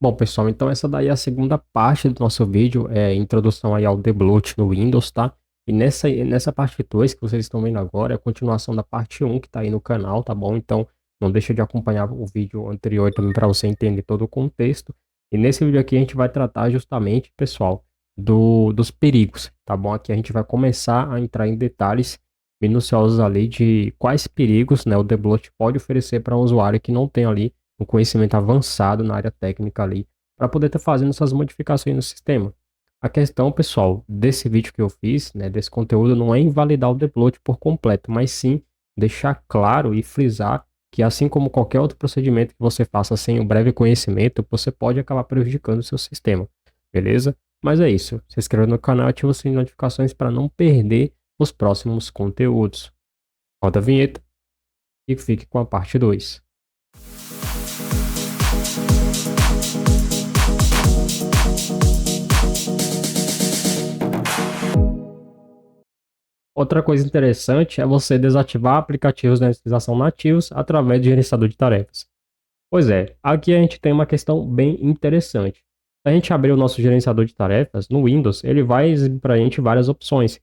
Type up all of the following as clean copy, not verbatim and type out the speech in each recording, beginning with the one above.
Bom, pessoal, então essa daí é a segunda parte do nosso vídeo, introdução aí ao debloat no Windows, tá? E nessa parte 2 que vocês estão vendo agora é a continuação da parte um que tá aí no canal, tá bom? Então não deixa de acompanhar o vídeo anterior também para você entender todo o contexto. E nesse vídeo aqui a gente vai tratar justamente, pessoal, dos perigos, tá bom? Aqui a gente vai começar a entrar em detalhes minuciosos ali de quais perigos, né, o debloat pode oferecer para um usuário que não tem ali um conhecimento avançado na área técnica ali, para poder estar fazendo essas modificações no sistema. A questão, pessoal, desse vídeo que eu fiz, né, desse conteúdo, não é invalidar o debloat por completo, mas sim deixar claro e frisar que, assim como qualquer outro procedimento que você faça sem o breve conhecimento, você pode acabar prejudicando o seu sistema, beleza? Mas é isso. Se inscreva no canal e ative o sininho de notificações para não perder os próximos conteúdos. Roda a vinheta e fique com a parte 2. Outra coisa interessante é você desativar aplicativos de inicialização nativos através do gerenciador de tarefas. Pois é, aqui a gente tem uma questão bem interessante. Se a gente abrir o nosso gerenciador de tarefas no Windows, ele vai exibir para a gente várias opções.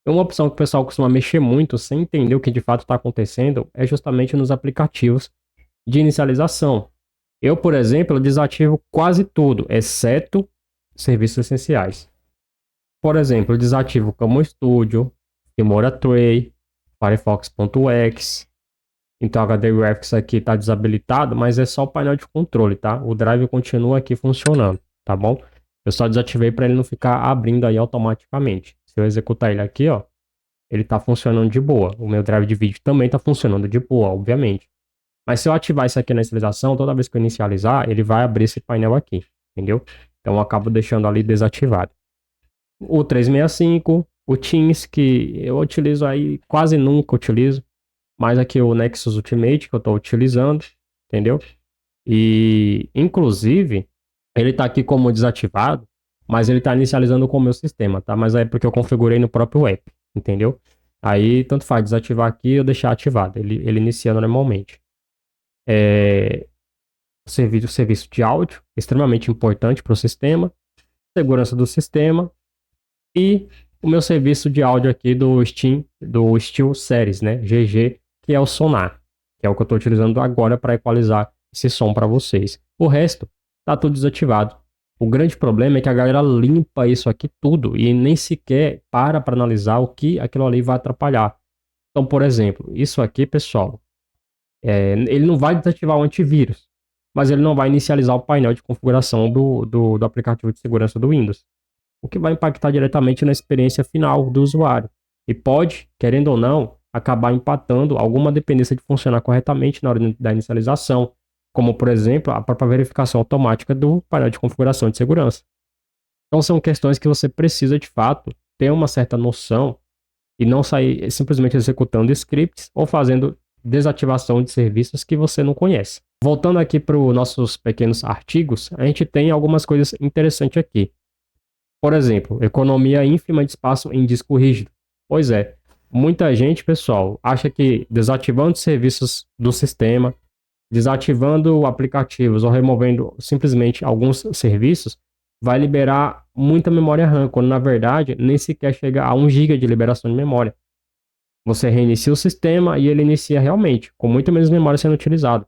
E uma opção que o pessoal costuma mexer muito sem entender o que de fato está acontecendo é justamente nos aplicativos de inicialização. Eu, por exemplo, desativo quase tudo, exceto serviços essenciais. Por exemplo, eu desativo Camon Studio, Filmora Tray, Firefox.exe. Então, o HD Graphics aqui está desabilitado, mas é só o painel de controle, tá? O drive continua aqui funcionando, tá bom? Eu só desativei para ele não ficar abrindo aí automaticamente. Se eu executar ele aqui, ó, ele está funcionando de boa. O meu drive de vídeo também está funcionando de boa, obviamente. Mas se eu ativar isso aqui na inicialização, toda vez que eu inicializar, ele vai abrir esse painel aqui, entendeu? Então, eu acabo deixando ali desativado. O 365, o Teams, que eu utilizo aí, quase nunca utilizo, mas aqui o Nexus Ultimate que eu estou utilizando, entendeu? E, inclusive, ele está aqui como desativado, mas ele está inicializando com o meu sistema, tá? Mas é porque eu configurei no próprio app, entendeu? Aí, tanto faz desativar aqui ou deixar ativado, ele inicia normalmente. Serviço de áudio, extremamente importante para o sistema, segurança do sistema, e o meu serviço de áudio aqui do Steam, do SteelSeries, né? GG, que é o Sonar, que é o que eu estou utilizando agora para equalizar esse som para vocês. O resto tá tudo desativado. O grande problema é que a galera limpa isso aqui tudo e nem sequer para analisar o que aquilo ali vai atrapalhar. Então, por exemplo, isso aqui, pessoal, ele não vai desativar o antivírus, mas ele não vai inicializar o painel de configuração do aplicativo de segurança do Windows, o que vai impactar diretamente na experiência final do usuário. E pode, querendo ou não, acabar impactando alguma dependência de funcionar corretamente na hora da inicialização, como, por exemplo, a própria verificação automática do painel de configuração de segurança. Então, são questões que você precisa, de fato, ter uma certa noção e não sair simplesmente executando scripts ou fazendo desativação de serviços que você não conhece. Voltando aqui para os nossos pequenos artigos, a gente tem algumas coisas interessantes aqui. Por exemplo, economia ínfima de espaço em disco rígido. Pois é, muita gente, pessoal, acha que desativando serviços do sistema, desativando aplicativos ou removendo simplesmente alguns serviços, vai liberar muita memória RAM, quando na verdade nem sequer chega a 1 GB de liberação de memória. Você reinicia o sistema e ele inicia realmente, com muito menos memória sendo utilizada.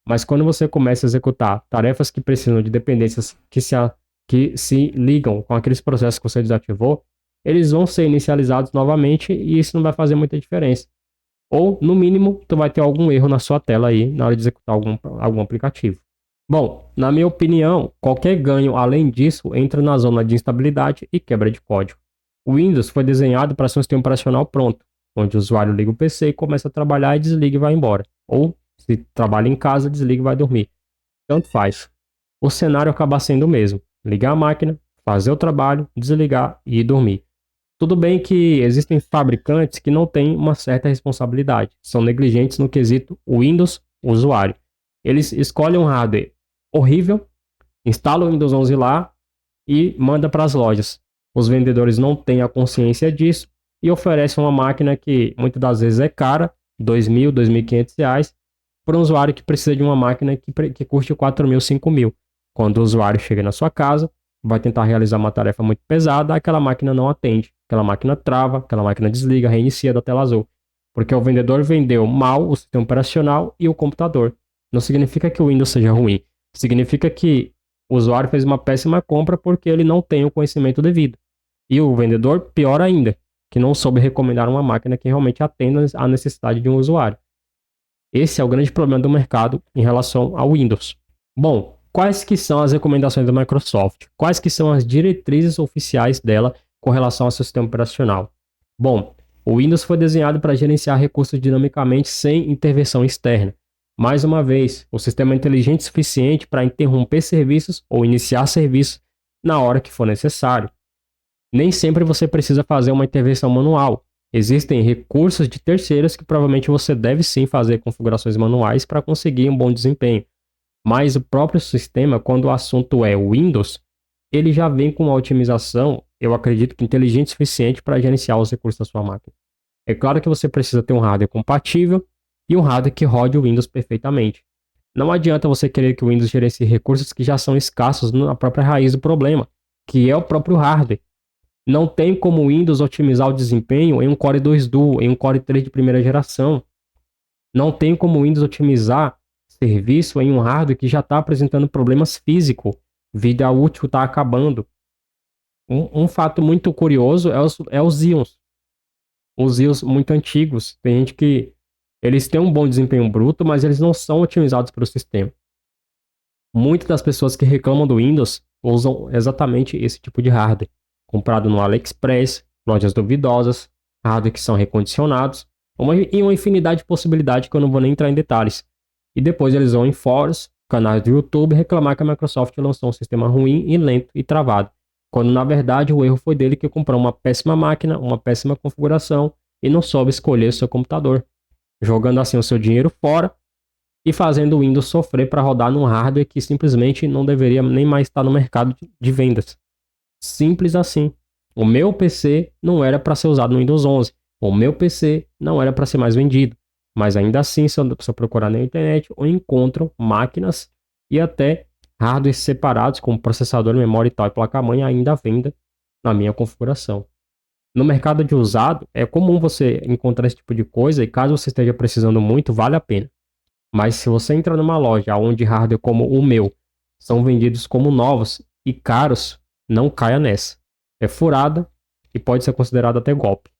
Mas quando você começa a executar tarefas que precisam de dependências que se ligam com aqueles processos que você desativou, eles vão ser inicializados novamente e isso não vai fazer muita diferença. Ou, no mínimo, tu vai ter algum erro na sua tela aí na hora de executar algum aplicativo. Bom, na minha opinião, qualquer ganho além disso entra na zona de instabilidade e quebra de código. O Windows foi desenhado para ser um sistema operacional pronto, onde o usuário liga o PC e começa a trabalhar e desliga e vai embora. Ou, se trabalha em casa, desliga e vai dormir. Tanto faz. O cenário acaba sendo o mesmo. Ligar a máquina, fazer o trabalho, desligar e ir dormir. Tudo bem que existem fabricantes que não têm uma certa responsabilidade, são negligentes no quesito Windows usuário. Eles escolhem um hardware horrível, instalam o Windows 11 lá e mandam para as lojas. Os vendedores não têm a consciência disso e oferecem uma máquina que muitas das vezes é cara, R$ 2.000, R$ 2.500, para um usuário que precisa de uma máquina que custe R$ 4.000, R$ 5.000. Quando o usuário chega na sua casa, vai tentar realizar uma tarefa muito pesada, aquela máquina não atende, aquela máquina trava, aquela máquina desliga, reinicia da tela azul. Porque o vendedor vendeu mal o sistema operacional e o computador. Não significa que o Windows seja ruim. Significa que o usuário fez uma péssima compra porque ele não tem o conhecimento devido. E o vendedor, pior ainda, que não soube recomendar uma máquina que realmente atenda à necessidade de um usuário. Esse é o grande problema do mercado em relação ao Windows. Bom, quais que são as recomendações da Microsoft? Quais que são as diretrizes oficiais dela com relação ao seu sistema operacional? Bom, o Windows foi desenhado para gerenciar recursos dinamicamente sem intervenção externa. Mais uma vez, o sistema é inteligente o suficiente para interromper serviços ou iniciar serviços na hora que for necessário. Nem sempre você precisa fazer uma intervenção manual. Existem recursos de terceiros que provavelmente você deve sim fazer configurações manuais para conseguir um bom desempenho. Mas o próprio sistema, quando o assunto é Windows, ele já vem com uma otimização, eu acredito que inteligente o suficiente para gerenciar os recursos da sua máquina. É claro que você precisa ter um hardware compatível e um hardware que rode o Windows perfeitamente. Não adianta você querer que o Windows gerencie recursos que já são escassos na própria raiz do problema, que é o próprio hardware. Não tem como o Windows otimizar o desempenho em um Core 2 Duo, em um Core 3 de primeira geração. Não tem como o Windows otimizar serviço em um hardware que já está apresentando problemas físicos. Vida útil está acabando. Um fato muito curioso é os íons. Os íons muito antigos. Tem gente que eles têm um bom desempenho bruto, mas eles não são otimizados pelo sistema. Muitas das pessoas que reclamam do Windows usam exatamente esse tipo de hardware. Comprado no AliExpress, lojas duvidosas, hardware que são recondicionados, e uma infinidade de possibilidades que eu não vou nem entrar em detalhes. E depois eles vão em fóruns, canais do YouTube reclamar que a Microsoft lançou um sistema ruim e lento e travado, quando na verdade o erro foi dele que comprou uma péssima máquina, uma péssima configuração e não soube escolher seu computador, jogando assim o seu dinheiro fora e fazendo o Windows sofrer para rodar num hardware que simplesmente não deveria nem mais estar no mercado de vendas. Simples assim. O meu PC não era para ser usado no Windows 11. O meu PC não era para ser mais vendido. Mas ainda assim, se eu procurar na internet, eu encontro máquinas e até hardwares separados, como processador, memória e tal, e placa-mãe ainda à venda na minha configuração. No mercado de usado, é comum você encontrar esse tipo de coisa e caso você esteja precisando muito, vale a pena. Mas se você entra numa loja onde hardware como o meu são vendidos como novos e caros, não caia nessa. É furada e pode ser considerado até golpe.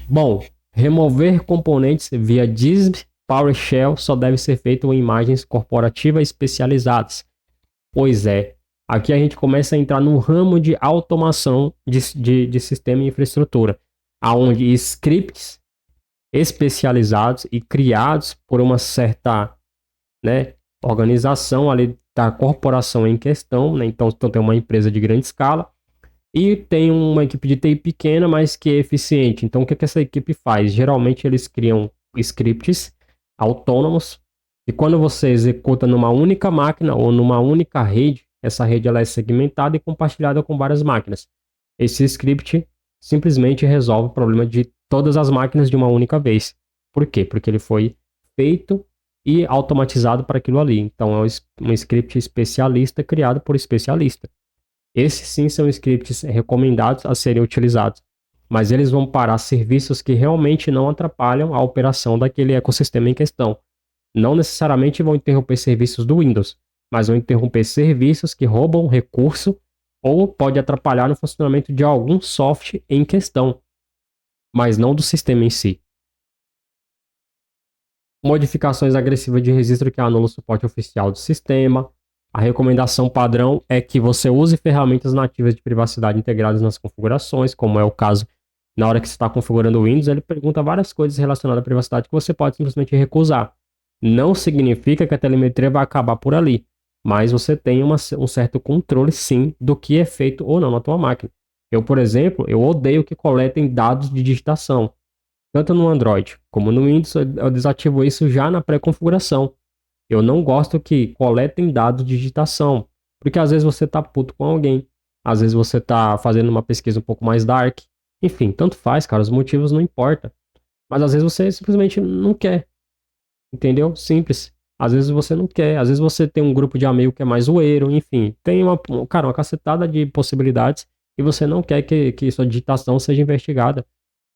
Bom, remover componentes via DISP PowerShell só deve ser feito em imagens corporativas especializadas. Pois é, aqui a gente começa a entrar no ramo de automação de sistema e infraestrutura, aonde scripts especializados e criados por uma certa, né, organização ali da corporação em questão, né? Então tem uma empresa de grande escala e tem uma equipe de TI pequena, mas que é eficiente. Então o que essa equipe faz? Geralmente eles criam scripts autônomos e quando você executa numa única máquina ou numa única rede, essa rede ela é segmentada e compartilhada com várias máquinas. Esse script simplesmente resolve o problema de todas as máquinas de uma única vez. Por quê? Porque ele foi feito e automatizado para aquilo ali. Então é um script especialista criado por especialista. Esses sim são scripts recomendados a serem utilizados, mas eles vão parar serviços que realmente não atrapalham a operação daquele ecossistema em questão. Não necessariamente vão interromper serviços do Windows, mas vão interromper serviços que roubam recurso ou pode atrapalhar no funcionamento de algum software em questão, mas não do sistema em si. Modificações agressivas de registro que anulam o suporte oficial do sistema. A recomendação padrão é que você use ferramentas nativas de privacidade integradas nas configurações, como é o caso na hora que você está configurando o Windows, ele pergunta várias coisas relacionadas à privacidade que você pode simplesmente recusar. Não significa que a telemetria vai acabar por ali, mas você tem um certo controle sim do que é feito ou não na tua máquina. Eu, por exemplo, eu odeio que coletem dados de digitação. Tanto no Android como no Windows, eu desativo isso já na pré-configuração. Eu não gosto que coletem dados de digitação, porque às vezes você tá puto com alguém, às vezes você tá fazendo uma pesquisa um pouco mais dark. Enfim, tanto faz, cara, os motivos não importam. Mas às vezes você simplesmente não quer. Entendeu? Simples. Às vezes você não quer, às vezes você tem um grupo de amigo que é mais zoeiro, enfim, tem uma cacetada de possibilidades e você não quer que sua digitação seja investigada.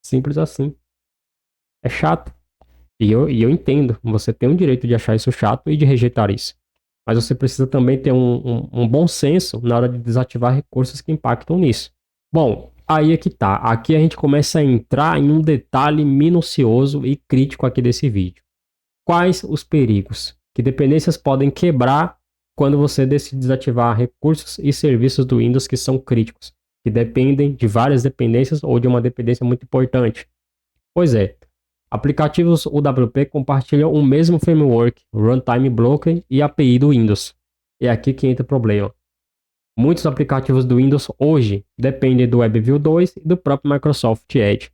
Simples assim. É chato. E eu entendo, você tem o direito de achar isso chato e de rejeitar isso. Mas você precisa também ter um bom senso na hora de desativar recursos que impactam nisso. Bom, aí é que tá. Aqui a gente começa a entrar em um detalhe minucioso e crítico aqui desse vídeo. Quais os perigos que dependências podem quebrar quando você decide desativar recursos e serviços do Windows que são críticos, que dependem de várias dependências ou de uma dependência muito importante? Pois é, aplicativos UWP compartilham o mesmo framework, Runtime Blocker e API do Windows. É aqui que entra o problema. Muitos aplicativos do Windows hoje dependem do WebView 2 e do próprio Microsoft Edge.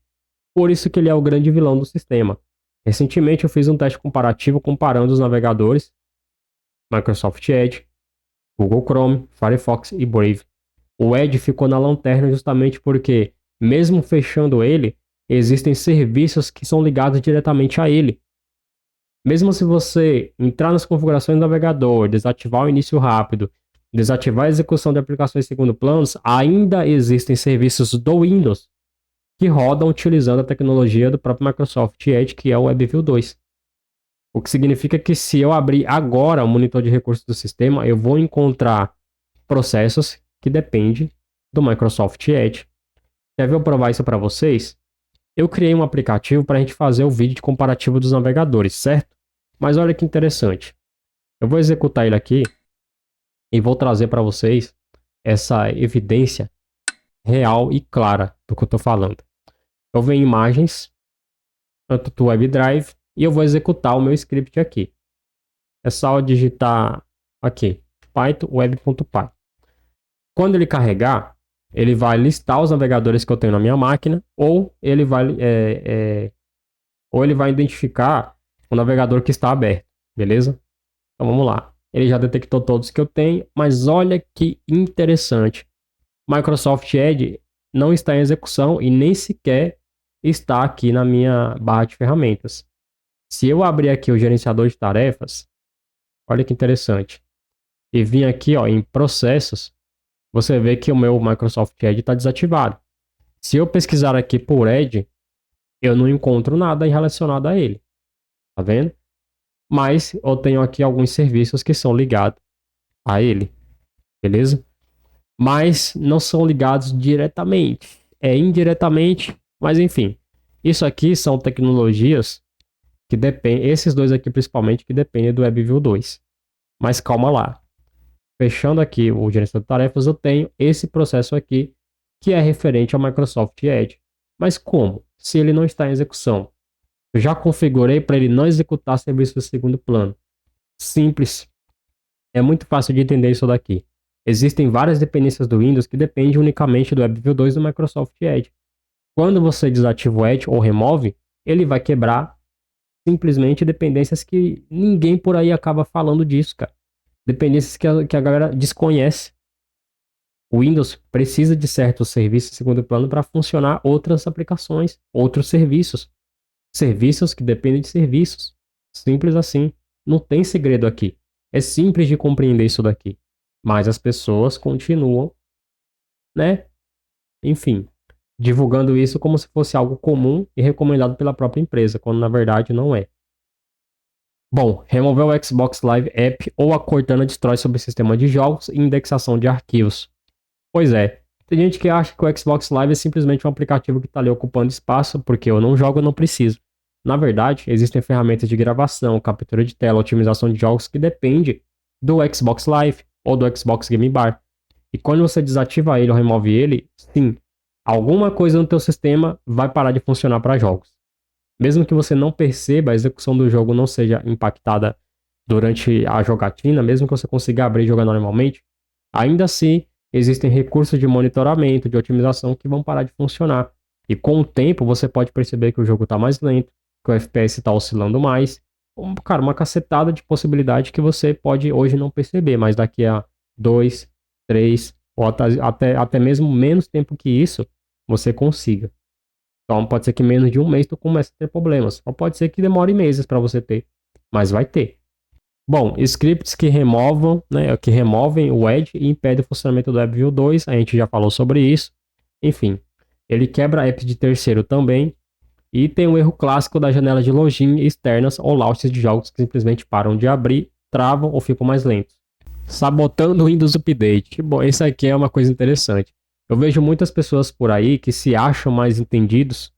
Por isso que ele é o grande vilão do sistema. Recentemente eu fiz um teste comparativo comparando os navegadores Microsoft Edge, Google Chrome, Firefox e Brave. O Edge ficou na lanterna justamente porque, mesmo fechando ele, existem serviços que são ligados diretamente a ele. Mesmo se você entrar nas configurações do navegador, desativar o início rápido, desativar a execução de aplicações segundo planos, ainda existem serviços do Windows que rodam utilizando a tecnologia do próprio Microsoft Edge, que é o WebView 2. O que significa que se eu abrir agora o monitor de recursos do sistema, eu vou encontrar processos que dependem do Microsoft Edge. Quer ver eu provar isso para vocês? Eu criei um aplicativo para a gente fazer o vídeo de comparativo dos navegadores, certo? Mas olha que interessante. Eu vou executar ele aqui e vou trazer para vocês essa evidência real e clara do que eu estou falando. Eu venho em imagens, tanto do WebDrive, e eu vou executar o meu script aqui. É só eu digitar aqui, python web.py. Quando ele carregar, ele vai listar os navegadores que eu tenho na minha máquina, ou ele vai identificar o navegador que está aberto, beleza? Então vamos lá. Ele já detectou todos que eu tenho, mas olha que interessante. Microsoft Edge não está em execução e nem sequer está aqui na minha barra de ferramentas. Se eu abrir aqui o gerenciador de tarefas, olha que interessante, e vir aqui ó, em processos, você vê que o meu Microsoft Edge está desativado. Se eu pesquisar aqui por Edge, eu não encontro nada relacionado a ele. Tá vendo? Mas eu tenho aqui alguns serviços que são ligados a ele. Beleza? Mas não são ligados diretamente. É indiretamente, mas enfim. Isso aqui são tecnologias que dependem, esses dois aqui principalmente, que dependem do WebView 2. Mas calma lá. Fechando aqui o gerenciador de tarefas, eu tenho esse processo aqui, que é referente ao Microsoft Edge. Mas como? Se ele não está em execução. Eu já configurei para ele não executar serviço de segundo plano. Simples. É muito fácil de entender isso daqui. Existem várias dependências do Windows que dependem unicamente do WebView 2 do Microsoft Edge. Quando você desativa o Edge ou remove, ele vai quebrar simplesmente dependências que ninguém por aí acaba falando disso, cara. Dependências que a galera desconhece. O Windows precisa de certos serviços de segundo plano para funcionar outras aplicações, outros serviços. Serviços que dependem de serviços. Simples assim. Não tem segredo aqui. É simples de compreender isso daqui. Mas as pessoas continuam, né? Enfim, divulgando isso como se fosse algo comum e recomendado pela própria empresa, quando na verdade não é. Bom, remover o Xbox Live App ou a Cortana destrói sobre o sistema de jogos e indexação de arquivos. Pois é, tem gente que acha que o Xbox Live é simplesmente um aplicativo que está ali ocupando espaço, porque eu não jogo, eu não preciso. Na verdade, existem ferramentas de gravação, captura de tela, otimização de jogos que depende do Xbox Live ou do Xbox Game Bar. E quando você desativa ele ou remove ele, sim, alguma coisa no teu sistema vai parar de funcionar para jogos. Mesmo que você não perceba, a execução do jogo não seja impactada durante a jogatina, mesmo que você consiga abrir e jogar normalmente, ainda assim existem recursos de monitoramento, de otimização que vão parar de funcionar. E com o tempo você pode perceber que o jogo está mais lento, que o FPS está oscilando mais. Cara, uma cacetada de possibilidade que você pode hoje não perceber, mas daqui a 2, 3 ou até mesmo menos tempo que isso, você consiga. Então pode ser que menos de um mês tu comece a ter problemas. Ou pode ser que demore meses para você ter, mas vai ter. Bom, scripts que removam, né, que removem o Edge e impedem o funcionamento do WebView 2, a gente já falou sobre isso. Enfim, ele quebra apps de terceiro também. E tem o erro clássico da janela de login externas ou launchers de jogos que simplesmente param de abrir, travam ou ficam mais lentos. Sabotando o Windows Update. Bom, isso aqui é uma coisa interessante. Eu vejo muitas pessoas por aí que se acham mais entendidos,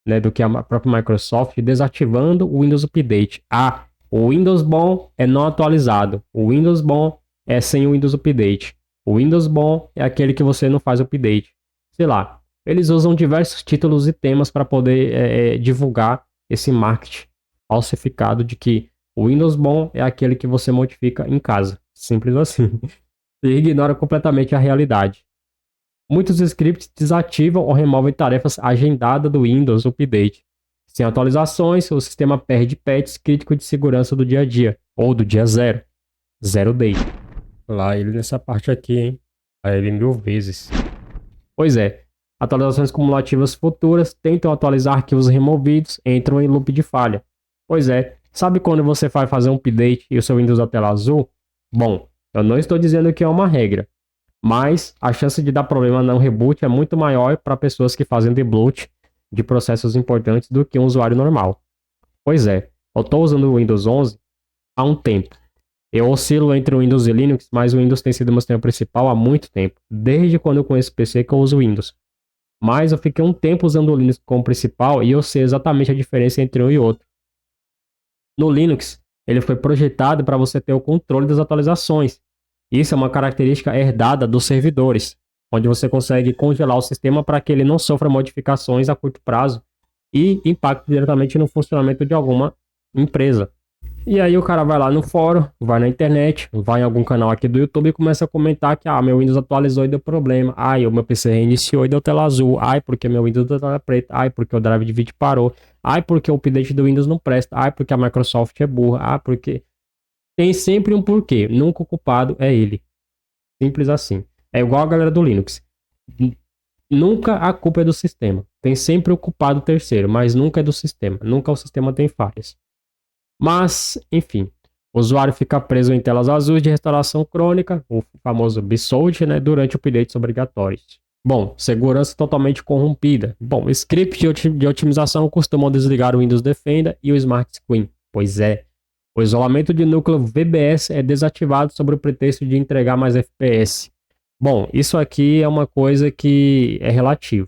né, do que a própria Microsoft, desativando o Windows Update. Ah, o Windows bom é não atualizado. O Windows bom é sem o Windows Update. O Windows bom é aquele que você não faz update. Sei lá. Eles usam diversos títulos e temas para poder divulgar esse marketing falsificado de que o Windows bom é aquele que você modifica em casa. Simples assim. E ignora completamente a realidade. Muitos scripts desativam ou removem tarefas agendadas do Windows Update. Sem atualizações, o sistema perde patches críticos de segurança do dia a dia, ou do dia zero. Zero day. Lá ele nessa parte aqui, hein? Aí ele 1000 vezes. Pois é. Atualizações cumulativas futuras tentam atualizar arquivos removidos, entram em loop de falha. Pois é. Sabe quando você vai fazer um update e o seu Windows da tela azul? Bom, eu não estou dizendo que é uma regra, mas a chance de dar problema no reboot é muito maior para pessoas que fazem deboot de processos importantes do que um usuário normal. Pois é, eu estou usando o Windows 11 há um tempo. Eu oscilo entre o Windows e Linux, mas o Windows tem sido meu sistema principal há muito tempo. Desde quando eu conheço o PC que eu uso o Windows. Mas eu fiquei um tempo usando o Linux como principal e eu sei exatamente a diferença entre um e outro. No Linux, ele foi projetado para você ter o controle das atualizações. Isso é uma característica herdada dos servidores, onde você consegue congelar o sistema para que ele não sofra modificações a curto prazo e impacte diretamente no funcionamento de alguma empresa. E aí o cara vai lá no fórum, vai na internet, vai em algum canal aqui do YouTube e começa a comentar que meu Windows atualizou e deu problema. O meu PC reiniciou e deu tela azul. Porque meu Windows deu tela preta. Porque o drive de vídeo parou. Porque o update do Windows não presta. Porque a Microsoft é burra. Porque tem sempre um porquê. Nunca o culpado é ele. Simples assim. É igual a galera do Linux. Nunca a culpa é do sistema. Tem sempre o culpado terceiro, mas nunca é do sistema. Nunca o sistema tem falhas. Mas, enfim, o usuário fica preso em telas azuis de restauração crônica, o famoso BSOD, né, durante updates obrigatórios. Bom, segurança totalmente corrompida. Bom, scripts de otimização costumam desligar o Windows Defender e o Smart Screen. Pois é, o isolamento de núcleo VBS é desativado sob o pretexto de entregar mais FPS. Bom, isso aqui é uma coisa que é relativo.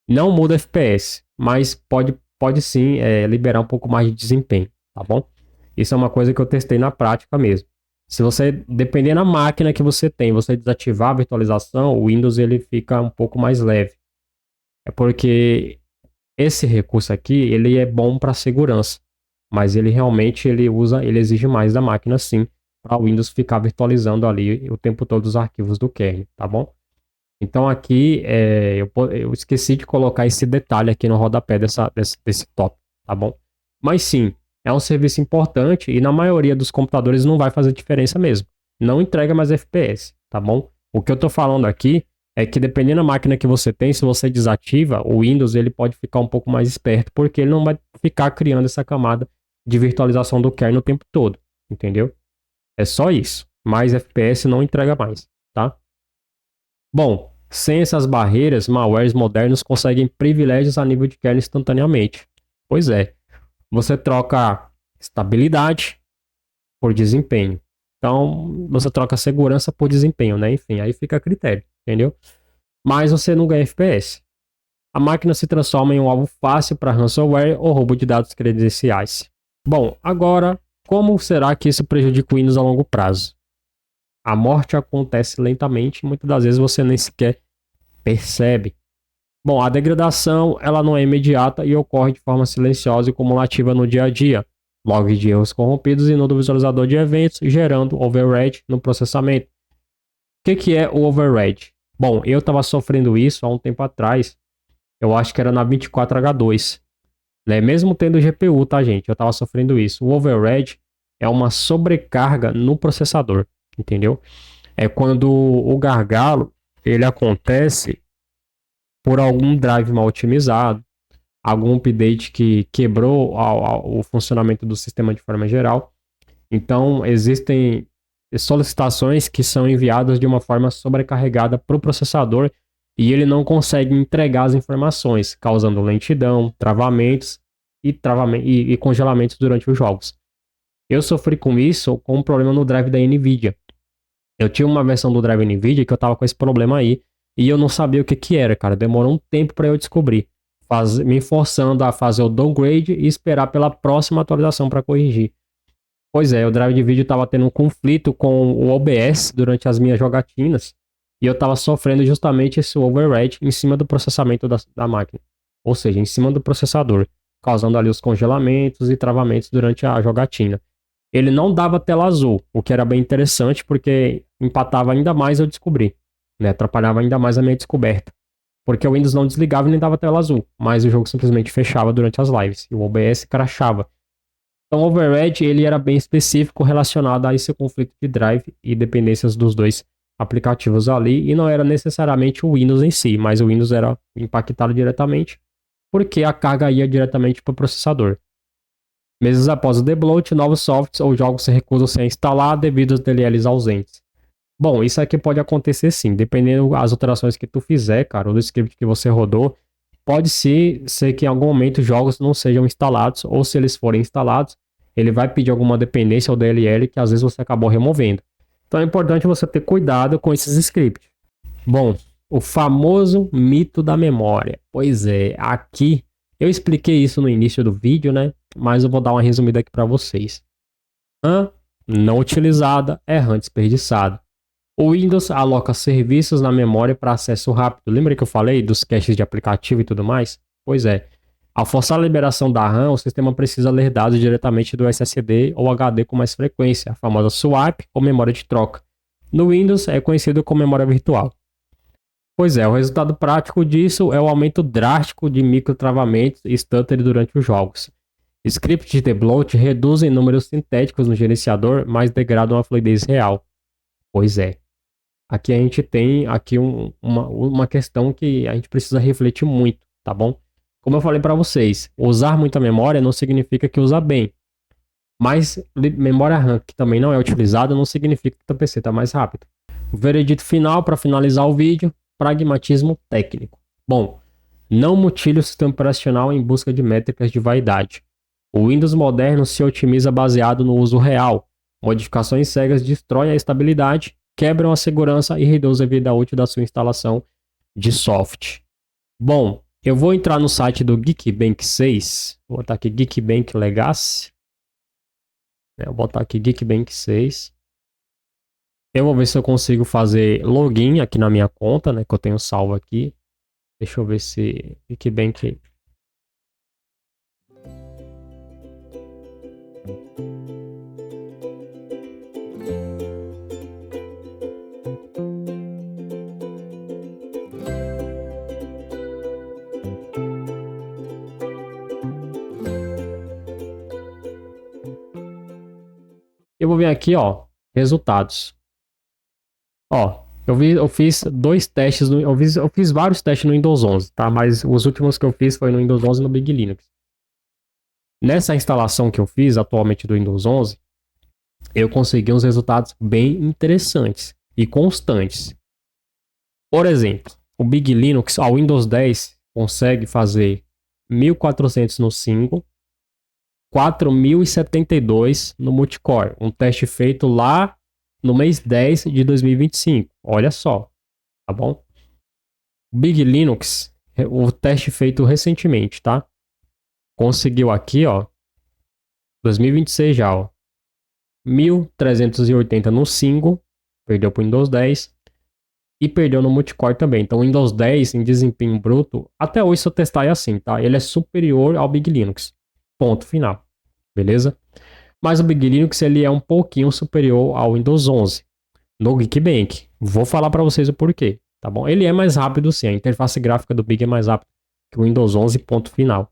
Não muda FPS, mas pode sim liberar um pouco mais de desempenho, tá bom? Isso é uma coisa que eu testei na prática mesmo. Se você, dependendo da máquina que você tem, você desativar a virtualização, o Windows ele fica um pouco mais leve. É porque esse recurso aqui, ele é bom para segurança, mas ele realmente ele exige mais da máquina sim, para o Windows ficar virtualizando ali o tempo todo os arquivos do kernel, tá bom? Então aqui eu esqueci de colocar esse detalhe aqui no rodapé desse tópico, tá bom? Mas sim, é um serviço importante e na maioria dos computadores não vai fazer diferença mesmo. Não entrega mais FPS, tá bom? O que eu tô falando aqui é que dependendo da máquina que você tem, se você desativa, o Windows ele pode ficar um pouco mais esperto, porque ele não vai ficar criando essa camada de virtualização do kernel o tempo todo, entendeu? É só isso. Mais FPS não entrega mais, tá? Bom, sem essas barreiras, malwares modernos conseguem privilégios a nível de kernel instantaneamente. Pois é, você troca estabilidade por desempenho. Então, você troca segurança por desempenho, né? Enfim, aí fica a critério, entendeu? Mas você não ganha FPS. A máquina se transforma em um alvo fácil para ransomware ou roubo de dados credenciais. Bom, agora, como será que isso prejudica o Windows a longo prazo? A morte acontece lentamente e muitas das vezes você nem sequer percebe. Bom, a degradação ela não é imediata e ocorre de forma silenciosa e cumulativa no dia a dia. Logs de erros corrompidos inundam o visualizador de eventos, gerando overhead no processamento. O que é o overhead? Bom, eu estava sofrendo isso há um tempo atrás. Eu acho que era na 24H2. Né? Mesmo tendo GPU, tá, gente? Eu estava sofrendo isso. O overhead é uma sobrecarga no processador, entendeu? É quando o gargalo ele acontece por algum drive mal otimizado, algum update que quebrou o funcionamento do sistema de forma geral. Então, existem solicitações que são enviadas de uma forma sobrecarregada para o processador e ele não consegue entregar as informações, causando lentidão, travamentos e congelamentos durante os jogos. Eu sofri com isso com um problema no drive da NVIDIA. Eu tinha uma versão do drive NVIDIA que eu tava com esse problema aí e eu não sabia o que que era, cara. Demorou um tempo para eu descobrir, me forçando a fazer o downgrade e esperar pela próxima atualização para corrigir. Pois é, o drive de vídeo estava tendo um conflito com o OBS durante as minhas jogatinas e eu estava sofrendo justamente esse override em cima do processamento da máquina, ou seja, em cima do processador, causando ali os congelamentos e travamentos durante a jogatina. Ele não dava tela azul, o que era bem interessante porque empatava ainda mais eu descobrir, né? Atrapalhava ainda mais a minha descoberta. Porque o Windows não desligava e nem dava tela azul, mas o jogo simplesmente fechava durante as lives e o OBS crashava. Então, o override ele era bem específico relacionado a esse conflito de drive e dependências dos dois aplicativos ali, e não era necessariamente o Windows em si, mas o Windows era impactado diretamente, porque a carga ia diretamente para o processador. Meses após o debloat, novos softwares ou jogos se recusam a ser instalados devido aos DLLs ausentes. Bom, isso aqui pode acontecer sim, dependendo das alterações que tu fizer, cara, ou do script que você rodou, pode ser que em algum momento os jogos não sejam instalados, ou se eles forem instalados, ele vai pedir alguma dependência ao DLL que às vezes você acabou removendo. Então é importante você ter cuidado com esses scripts. Bom, o famoso mito da memória. Pois é, aqui eu expliquei isso no início do vídeo, né? Mas eu vou dar uma resumida aqui para vocês. RAM não utilizada é RAM desperdiçada. O Windows aloca serviços na memória para acesso rápido. Lembra que eu falei dos caches de aplicativo e tudo mais? Pois é. Ao forçar a liberação da RAM, o sistema precisa ler dados diretamente do SSD ou HD com mais frequência, a famosa swap ou memória de troca. No Windows é conhecido como memória virtual. Pois é, o resultado prático disso é o aumento drástico de microtravamentos e stutter durante os jogos. Scripts de debloat reduzem números sintéticos no gerenciador, mas degradam a fluidez real. Pois é. Aqui a gente tem aqui uma questão que a gente precisa refletir muito, tá bom? Como eu falei para vocês, usar muita memória não significa que usa bem. Mas memória RAM que também não é utilizada não significa que o PC está mais rápido. O veredito final para finalizar o vídeo, pragmatismo técnico. Bom, não mutile o sistema operacional em busca de métricas de vaidade. O Windows moderno se otimiza baseado no uso real. Modificações cegas destroem a estabilidade, quebram a segurança e reduzem a vida útil da sua instalação de software. Bom, eu vou entrar no site do Geekbench 6. Vou botar aqui Geekbench Legacy. Eu vou botar aqui Geekbench 6. Eu vou ver se eu consigo fazer login aqui na minha conta, né? Que eu tenho salvo aqui. Deixa eu ver se Geekbench. Eu vou vir aqui, ó, resultados. Ó, eu fiz dois testes, eu fiz vários testes no Windows 11, tá? Mas os últimos que eu fiz foi no Windows 11 e no Big Linux. Nessa instalação que eu fiz atualmente do Windows 11, eu consegui uns resultados bem interessantes e constantes. Por exemplo, o Big Linux, ao Windows 10, consegue fazer 1400 no single, 4072 no multicore. Um teste feito lá no mês 10 de 2025. Olha só, tá bom? O Big Linux, o teste feito recentemente, tá? Conseguiu aqui, ó, 2026 já, ó, 1380 no single, perdeu para o Windows 10 e perdeu no multicore também. Então, o Windows 10 em desempenho bruto, até hoje se eu testar é assim, tá? Ele é superior ao Big Linux. Ponto final. Beleza? Mas o Big Linux ele é um pouquinho superior ao Windows 11 no Geekbench. Vou falar para vocês o porquê, tá bom? Ele é mais rápido sim, a interface gráfica do Big é mais rápida que o Windows 11, ponto final.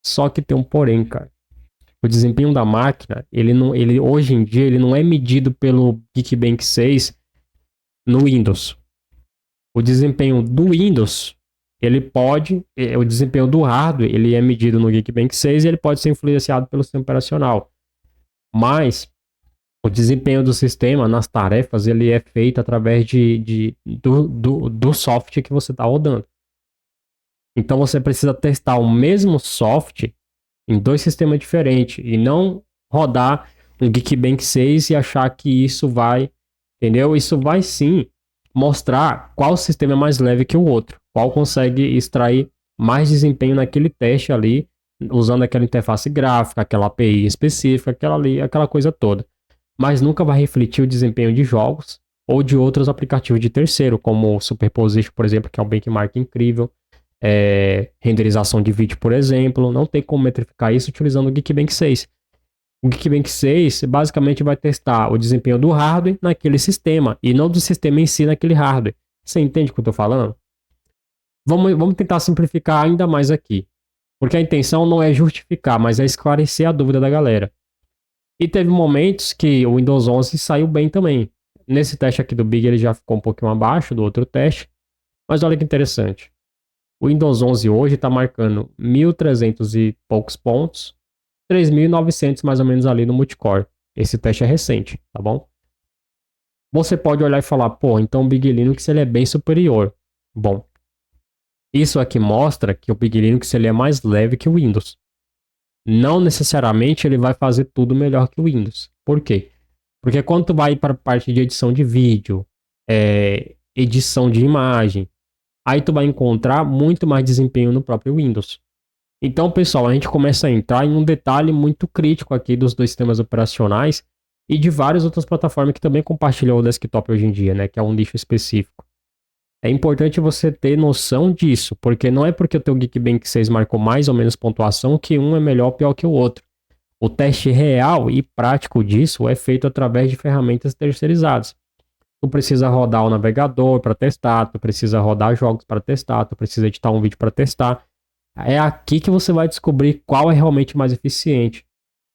Só que tem um porém, cara. O desempenho da máquina, ele hoje em dia ele não é medido pelo Geekbench 6 no Windows. O desempenho do Windows, o desempenho do hardware, ele é medido no Geekbench 6 e ele pode ser influenciado pelo sistema operacional. Mas O desempenho do sistema nas tarefas, ele é feito através do software que você está rodando. Então você precisa testar o mesmo software em dois sistemas diferentes e não rodar um Geekbench 6 e achar que isso vai, entendeu? Isso vai sim mostrar qual sistema é mais leve que o outro, qual consegue extrair mais desempenho naquele teste ali, usando aquela interface gráfica, aquela API específica, aquela coisa toda. Mas nunca vai refletir o desempenho de jogos ou de outros aplicativos de terceiro, como o Superposition, por exemplo, que é um benchmark incrível, renderização de vídeo, por exemplo. Não tem como metrificar isso utilizando o Geekbench 6. O Geekbench 6 basicamente vai testar o desempenho do hardware naquele sistema e não do sistema em si naquele hardware. Você entende o que eu estou falando? Vamos tentar simplificar ainda mais aqui. Porque a intenção não é justificar, mas é esclarecer a dúvida da galera. E teve momentos que o Windows 11 saiu bem também. Nesse teste aqui do Big ele já ficou um pouquinho abaixo do outro teste. Mas olha que interessante. O Windows 11 hoje está marcando 1.300 e poucos pontos. 3.900 mais ou menos ali no multicore. Esse teste é recente, tá bom? Você pode olhar e falar, pô, então o Big Linux ele é bem superior. Bom, isso aqui mostra que o Big Linux ele é mais leve que o Windows. Não necessariamente ele vai fazer tudo melhor que o Windows. Por quê? Porque quando tu vai para a parte de edição de vídeo, edição de imagem, aí tu vai encontrar muito mais desempenho no próprio Windows. Então, pessoal, a gente começa a entrar em um detalhe muito crítico aqui dos dois sistemas operacionais e de várias outras plataformas que também compartilham o desktop hoje em dia, né? Que é um nicho específico. É importante você ter noção disso, porque não é porque o teu Geekbench 6 marcou mais ou menos pontuação que um é melhor ou pior que o outro. O teste real e prático disso é feito através de ferramentas terceirizadas. Tu precisa rodar o navegador para testar, tu precisa rodar jogos para testar, tu precisa editar um vídeo para testar. É aqui que você vai descobrir qual é realmente mais eficiente.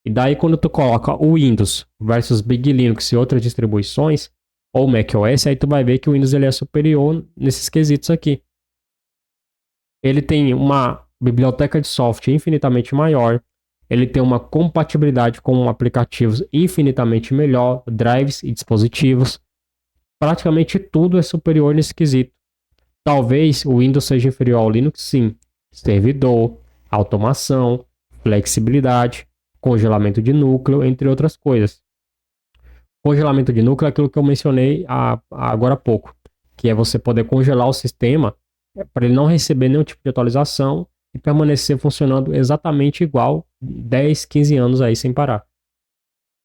E daí quando tu coloca o Windows versus Big Linux e outras distribuições, ou macOS, aí tu vai ver que o Windows ele é superior nesses quesitos aqui. Ele tem uma biblioteca de software infinitamente maior, ele tem uma compatibilidade com aplicativos infinitamente melhor, drives e dispositivos. Praticamente tudo é superior nesse quesito. Talvez o Windows seja inferior ao Linux, sim. Servidor, automação, flexibilidade, congelamento de núcleo, entre outras coisas. Congelamento de núcleo é aquilo que eu mencionei agora há pouco, que é você poder congelar o sistema para ele não receber nenhum tipo de atualização e permanecer funcionando exatamente igual 10, 15 anos aí sem parar.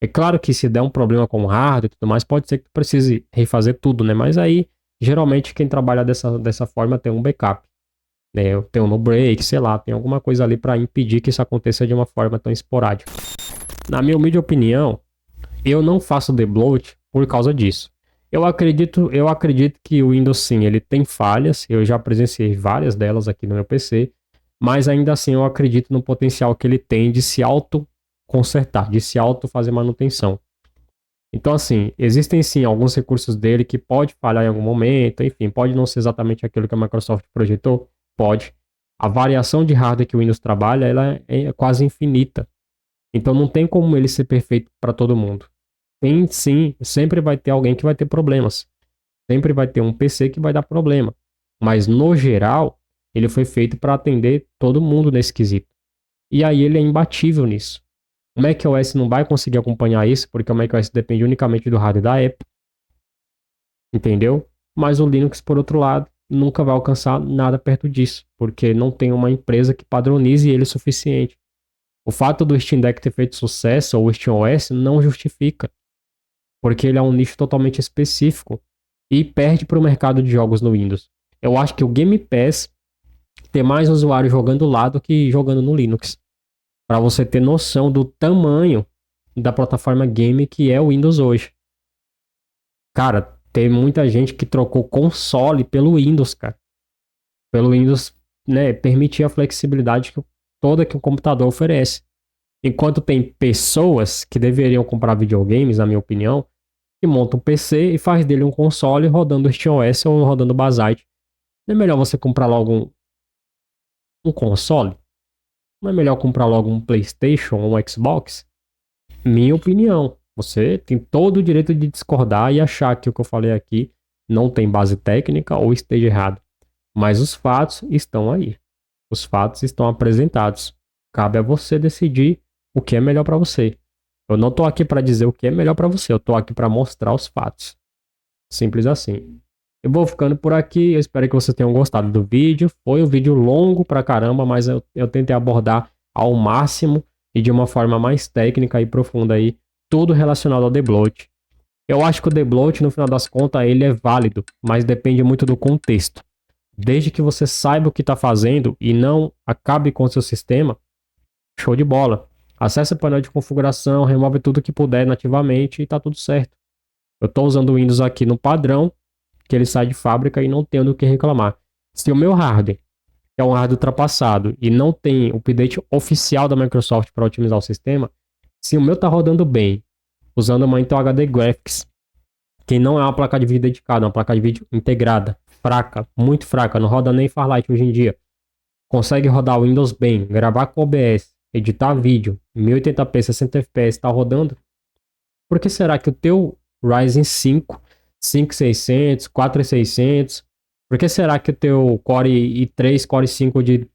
É claro que se der um problema com o hardware e tudo mais, pode ser que tu precise refazer tudo, né? Mas aí, geralmente, quem trabalha dessa forma tem um backup, né? Tem um no-break, sei lá, tem alguma coisa ali para impedir que isso aconteça de uma forma tão esporádica. Na minha humilde opinião, eu não faço debloat por causa disso. Eu acredito que o Windows sim, ele tem falhas, eu já presenciei várias delas aqui no meu PC, mas ainda assim eu acredito no potencial que ele tem de se auto-consertar, de se auto-fazer manutenção. Então assim, existem sim alguns recursos dele que pode falhar em algum momento, enfim, pode não ser exatamente aquilo que a Microsoft projetou, pode. A variação de hardware que o Windows trabalha, ela é quase infinita. Então não tem como ele ser perfeito para todo mundo. Tem sim, sempre vai ter alguém que vai ter problemas. Sempre vai ter um PC que vai dar problema. Mas no geral, ele foi feito para atender todo mundo nesse quesito. E aí ele é imbatível nisso. O macOS não vai conseguir acompanhar isso, porque o macOS depende unicamente do hardware da Apple. Entendeu? Mas o Linux, por outro lado, nunca vai alcançar nada perto disso, porque não tem uma empresa que padronize ele o suficiente. O fato do Steam Deck ter feito sucesso, ou o SteamOS, não justifica, porque ele é um nicho totalmente específico e perde para o mercado de jogos no Windows. Eu acho que o Game Pass tem mais usuários jogando lá do que jogando no Linux. Para você ter noção do tamanho da plataforma game que é o Windows hoje. Cara, tem muita gente que trocou console pelo Windows, cara. Pelo Windows, né, permitir a flexibilidade toda que o computador oferece. Enquanto tem pessoas que deveriam comprar videogames, na minha opinião, que montam um PC e faz dele um console rodando SteamOS ou rodando Bazzite. Não é melhor você comprar logo um console? Não é melhor comprar logo um PlayStation ou um Xbox? Minha opinião. Você tem todo o direito de discordar e achar que o que eu falei aqui não tem base técnica ou esteja errado. Mas os fatos estão aí. Os fatos estão apresentados. Cabe a você decidir o que é melhor para você. Eu não tô aqui para dizer o que é melhor para você, eu tô aqui para mostrar os fatos. Simples assim. Eu vou ficando por aqui, eu espero que vocês tenham gostado do vídeo. Foi um vídeo longo pra caramba, mas eu tentei abordar ao máximo e de uma forma mais técnica e profunda aí, tudo relacionado ao debloat. Eu acho que o debloat, no final das contas, ele é válido, mas depende muito do contexto. Desde que você saiba o que está fazendo e não acabe com o seu sistema, show de bola. Acesse o painel de configuração, remove tudo que puder nativamente e tá tudo certo. Eu estou usando o Windows aqui no padrão, que ele sai de fábrica e não tenho do que reclamar. Se o meu hardware é um hardware ultrapassado e não tem o update oficial da Microsoft para otimizar o sistema, se o meu está rodando bem, usando uma Intel HD Graphics, que não é uma placa de vídeo dedicada, é uma placa de vídeo integrada, fraca, muito fraca, não roda nem Farlight hoje em dia, consegue rodar o Windows bem, gravar com OBS, editar vídeo, 1080p, 60 fps, está rodando, por que será que o teu Ryzen 5, 5600, 4600, por que será que o teu Core i3, Core 5 de, sei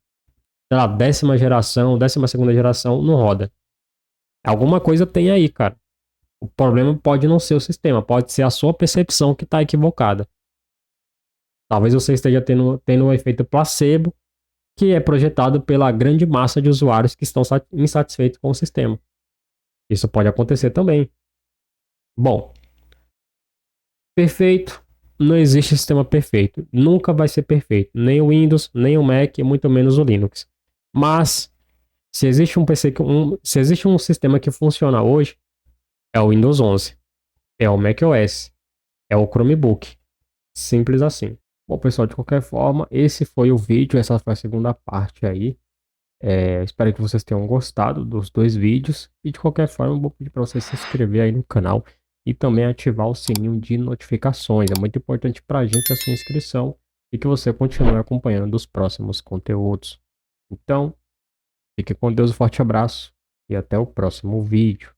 lá, décima geração, 12ª geração não roda? Alguma coisa tem aí, cara. O problema pode não ser o sistema, pode ser a sua percepção que está equivocada. Talvez você esteja tendo um efeito placebo, que é projetado pela grande massa de usuários que estão insatisfeitos com o sistema. Isso pode acontecer também. Bom, perfeito. Não existe sistema perfeito. Nunca vai ser perfeito. Nem o Windows, nem o Mac, muito menos o Linux. Mas, se existe um PC se existe um sistema que funciona hoje, é o Windows 11. É o macOS. É o Chromebook. Simples assim. Bom, pessoal, de qualquer forma, esse foi o vídeo. Essa foi a segunda parte aí. Espero que vocês tenham gostado dos dois vídeos. E de qualquer forma, eu vou pedir para você se inscrever aí no canal e também ativar o sininho de notificações. É muito importante para a gente a sua inscrição e que você continue acompanhando os próximos conteúdos. Então, fique com Deus, um forte abraço e até o próximo vídeo.